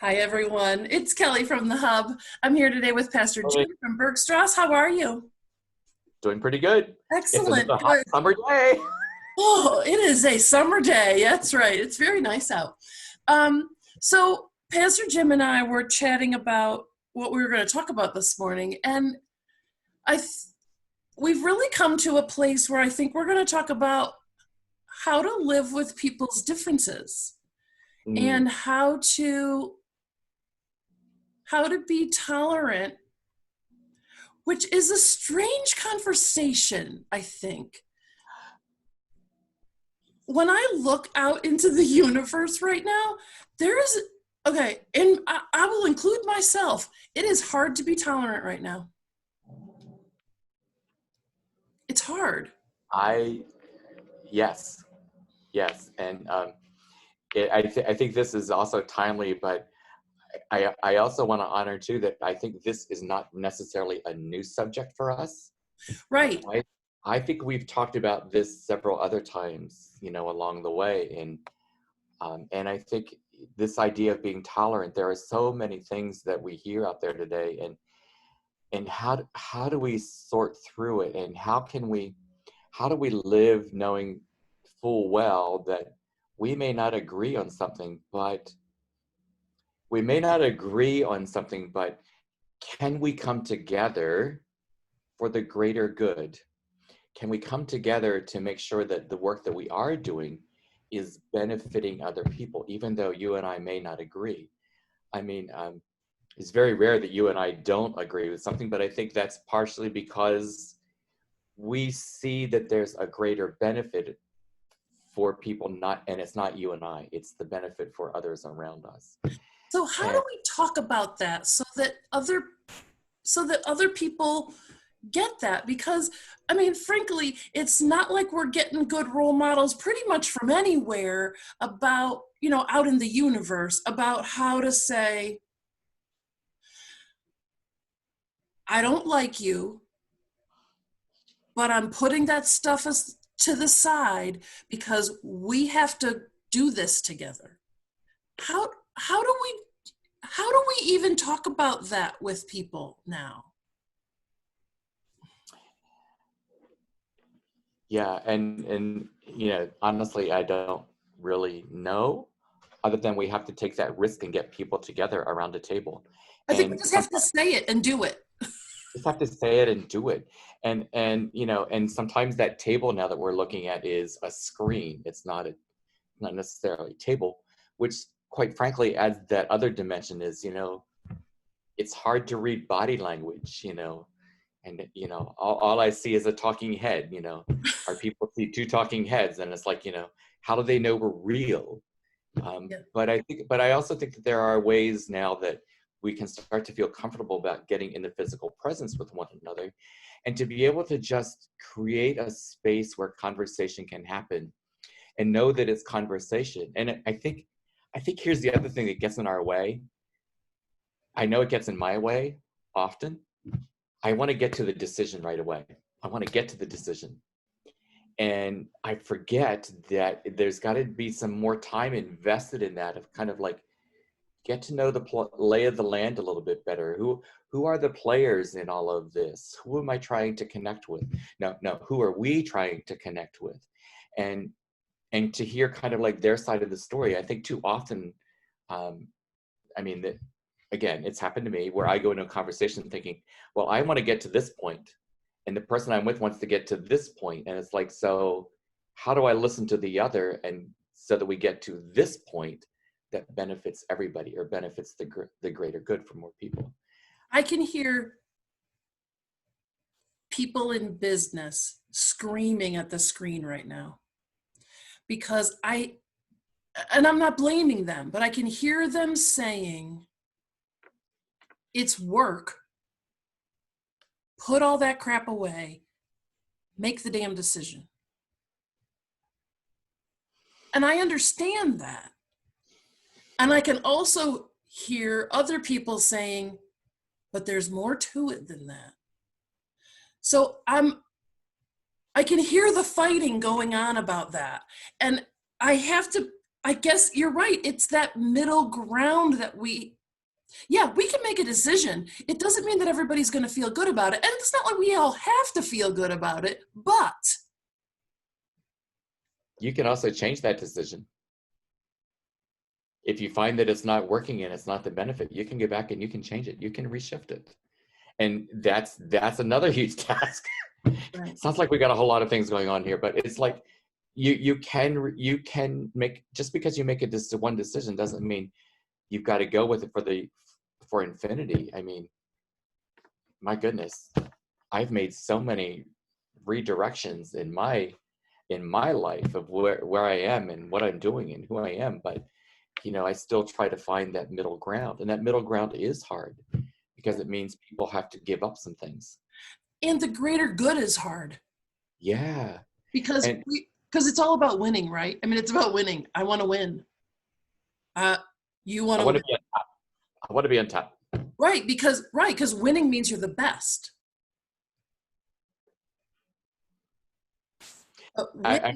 Hi, everyone. It's Kelly from the Hub. I'm here today with Pastor Hey, Jim from Bergstrasse. How are you? doing pretty good. It's Excellent. another hot Good. summer day. Oh, it is a summer day. That's right. It's very nice out. Um, so, Pastor Jim and I were chatting about what we were going to talk about this morning, and I th- we've really come to a place where I think we're going to talk about how to live with people's differences Mm, and how to be tolerant, which is a strange conversation, I think. When I look out into the universe right now, there is, okay, and I will include myself, it is hard to be tolerant right now. It's hard. I yes, yes, and I think this is also timely, but I also want to honor too that I think this is not necessarily a new subject for us. Right. I I think we've talked about this several other times, along the way, and I think this idea of being tolerant. There are so many things that we hear out there today, and how do we sort through it, and how do we live knowing full well that we may not agree on something, but can we come together for the greater good? Can we come together to make sure that the work that we are doing is benefiting other people, even though you and I may not agree? I mean, it's very rare that you and I don't agree with something, but I think that's partially because we see that there's a greater benefit for people, not, and it's not you and I, it's the benefit for others around us. So how do And we talk about that so that other people get that? Because I mean, frankly, it's not like we're getting good role models pretty much from anywhere about, out in the universe about how to say, I don't like you, but I'm putting that stuff to the side because we have to do this together. How how do we how do we even talk about that with people now? yeah, and honestly, I don't really know, other than we have to take that risk and get people together around a table. I think we And just have to sometimes say it and do it. just have to say it and do it. And sometimes that table now that we're looking at is a screen. It's not necessarily a table, which quite frankly adds that other dimension is, it's hard to read body language, and all I see is a talking head, or people see two talking heads, and it's like, how do they know we're real? Yeah. But I also think that there are ways now that we can start to feel comfortable about getting into physical presence with one another, and to be able to just create a space where conversation can happen and know that it's conversation. And I think here's the other thing that gets in our way. I know it gets in my way often. I want to get to the decision right away. I want to get to the decision. And I forget that there's got to be some more time invested in that, of kind of like get to know the lay of the land a little bit better. Who are the players in all of this? Who am I trying to connect with? No, who are we trying to connect with? And and to hear kind of like their side of the story. I think too often, um, I mean, that again, it's happened to me where I go into a conversation thinking, well, I want to get to this point, and the person I'm with wants to get to this point, and it's like, so how do I listen to the other, and so that we get to this point that benefits everybody, or benefits the greater good for more people. I can hear people in business screaming at the screen right now because and I'm not blaming them, but I can hear them saying, it's work. Put all that crap away. Make the damn decision. And I understand that. And I can also hear other people saying, but there's more to it than that. So I can hear the fighting going on about that. And I have to I guess you're right. It's that middle ground that we can make a decision. It doesn't mean that everybody's going to feel good about it. And it's not like we all have to feel good about it, but You can also change that decision. If you find that it's not working and it's not the benefit, you can go back and you can change it. You can reshift it. And that's another huge task. right. Sounds like we got a whole lot of things going on here, but it's like you can make, just because you make one decision doesn't mean you've got to go with it for infinity. I mean, my goodness, I've made so many redirections in my life of where I am and what I'm doing and who I am, but I still try to find that middle ground, and that middle ground is hard because it means people have to give up some things. And the greater good is hard. Yeah. Because And it's all about winning, right? I mean, it's about winning. I want to win. You want I to want to win. be on top. I want to be on top. Right, because winning means you're the best. I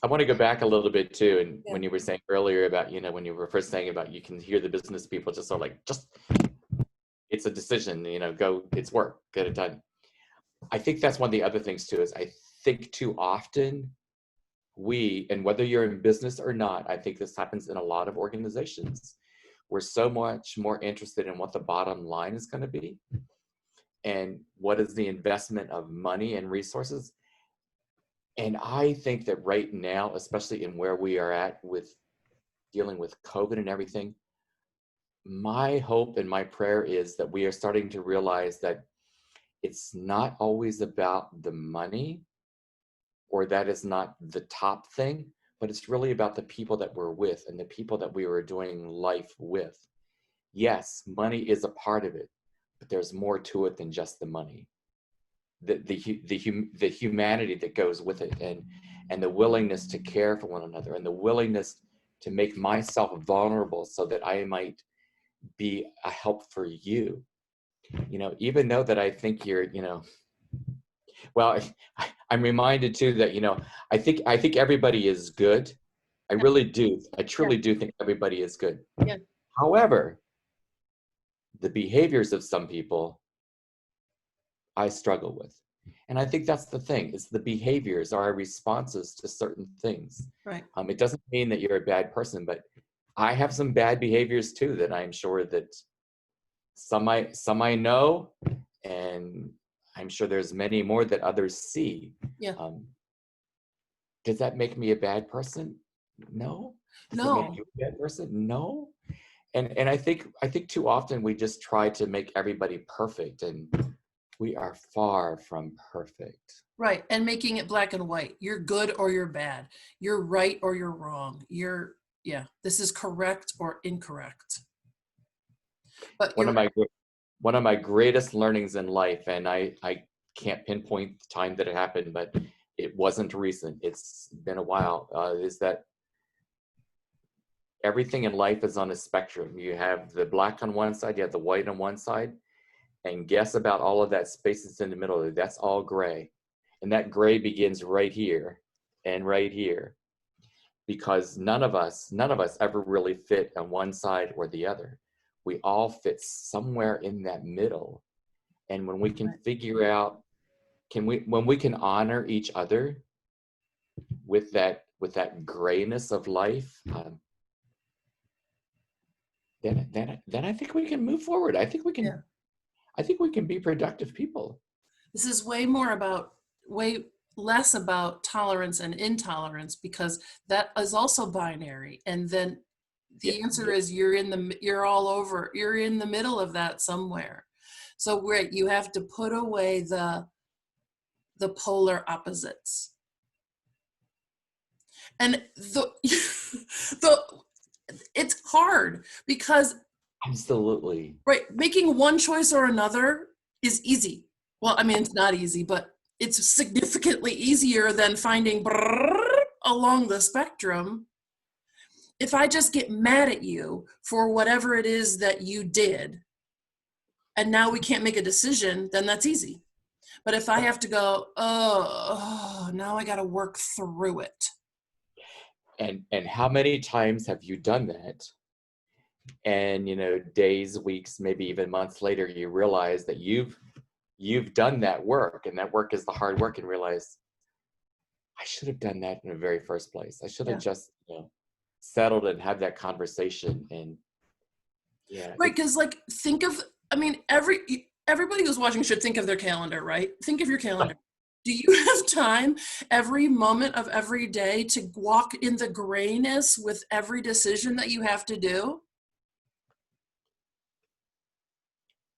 want to go back a little bit too, and Yeah. when you were saying earlier about when you were first saying about you can hear the business people just sort of like, just it's a decision, go, it's work, get it done. I think that's one of the other things too, is I think too often and whether you're in business or not, I think this happens in a lot of organizations. We're so much more interested in what the bottom line is going to be and what is the investment of money and resources. And I think that right now, especially in where we are at with dealing with COVID and everything, my hope and my prayer is that we are starting to realize that it's not always about the money, or that is not the top thing, but it's really about the people that we're with and the people that we were doing life with. Yes, money is a part of it, but there's more to it than just the money. The humanity that goes with it, and the willingness to care for one another, and the willingness to make myself vulnerable so that I might be a help for you. Even though that I think you're, well, I'm reminded too that, I think everybody is good. I really do. I truly do think everybody is good. Yeah. However, the behaviors of some people I struggle with. And I think that's the thing, is the behaviors are our responses to certain things. Right. It doesn't mean that you're a bad person, but I have some bad behaviors too that I'm sure that some I know, and I'm sure there's many more that others see. Yeah. Does that make me a bad person? No. Does it make No. you a bad person? No. And I think too often we just try to make everybody perfect, and we are far from perfect. Right. And making it black and white. You're good or you're bad. You're right or you're wrong. This is correct or incorrect. But One of my greatest learnings in life, and I can't pinpoint the time that it happened, but it wasn't recent. It's been a while. Is that everything in life is on a spectrum. You have the black on one side, you have the white on one side, and guess about all of that space that's in the middle. That's all gray. And that gray begins right here and right here, because none of us ever really fit on one side or the other. We all fit somewhere in that middle. And when we can figure out, when we can honor each other with that grayness of life, then I think we can move forward. I think we can be productive people. This is way less about tolerance and intolerance, because that is also binary. And then the answer is you're in the middle of that somewhere. So you have to put away the polar opposites. And it's hard because absolutely making one choice or another is easy. Well, I mean, it's not easy, but it's significantly easier than finding along the spectrum. If I just get mad at you for whatever it is that you did, and now we can't make a decision, then that's easy. But if I have to go, now I got to work through it. And how many times have you done that? And days, weeks, maybe even months later, you realize that you've done that work, and that work is the hard work, and realize I should have done that in the very first place. I should have Yeah. just settled and had that conversation. And yeah, Right, because like think of, I mean, everybody who's watching should think of their calendar, right? Think of your calendar. Do you have time every moment of every day to walk in the grayness with every decision that you have to do?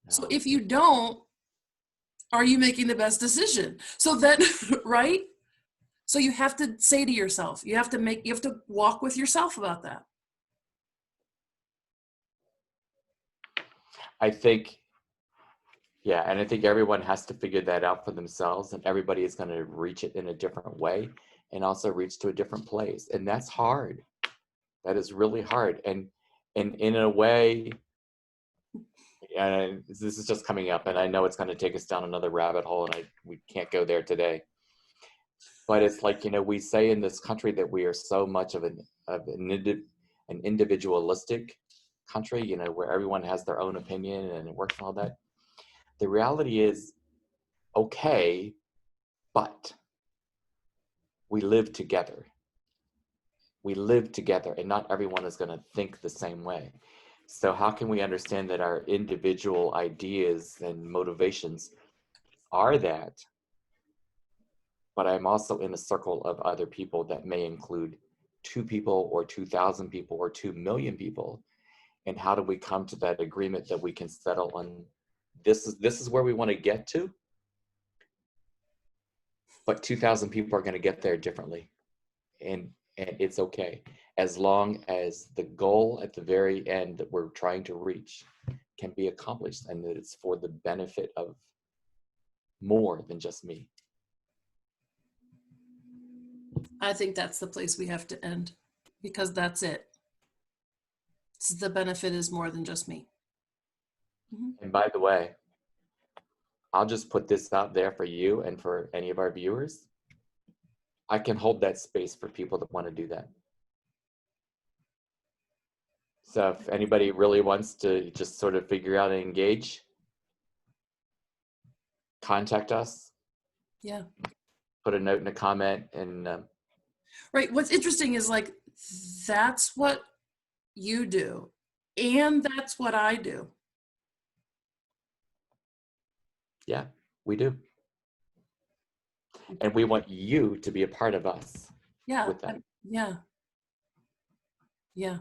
So no. if you don't, are you making the best decision? So then, right? So you have to say to yourself, you have to walk with yourself about that. I think, yeah, and I think everyone has to figure that out for themselves, and everybody is going to reach it in a different way, and also reach to a different place, and that's hard. That is really hard, and in a way, and this is just coming up, and I know it's going to take us down another rabbit hole, and we can't go there today. But it's like, we say in this country that we are so much of an individualistic country, where everyone has their own opinion and it works and all that. The reality is, okay, but we live together. We live together, and not everyone is going to think the same way. So how can we understand that our individual ideas and motivations are that, but I'm also in a circle of other people that may include 2 people or 2,000 people or 2 million people, and how do we come to that agreement that we can settle on, this is where we want to get to, but 2,000 people are going to get there differently, and it's okay, as long as the goal at the very end that we're trying to reach can be accomplished, and that it's for the benefit of more than just me. I think that's the place we have to end, because that's it. The benefit is more than just me. And by the way, I'll just put this out there for you and for any of our viewers. I can hold that space for people that want to do that. So if anybody really wants to just sort of figure out and engage, contact us. Yeah. Put a note in a comment, and Right. What's interesting is like, that's what you do, and that's what I do. yeah, we do. And we want you to be a part of us. Yeah. With that. Yeah. Yeah.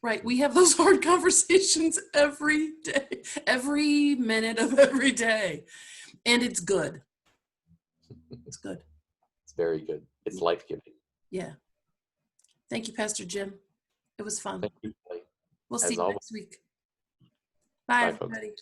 Right. We have those hard conversations every day, every minute of every day. And it's good. It's good. It's very good. It's life-giving. Yeah. Thank you, Pastor Jim. It was fun. Thank you, Kelly. We'll see As you always. next week. Bye, Bye, folks. everybody.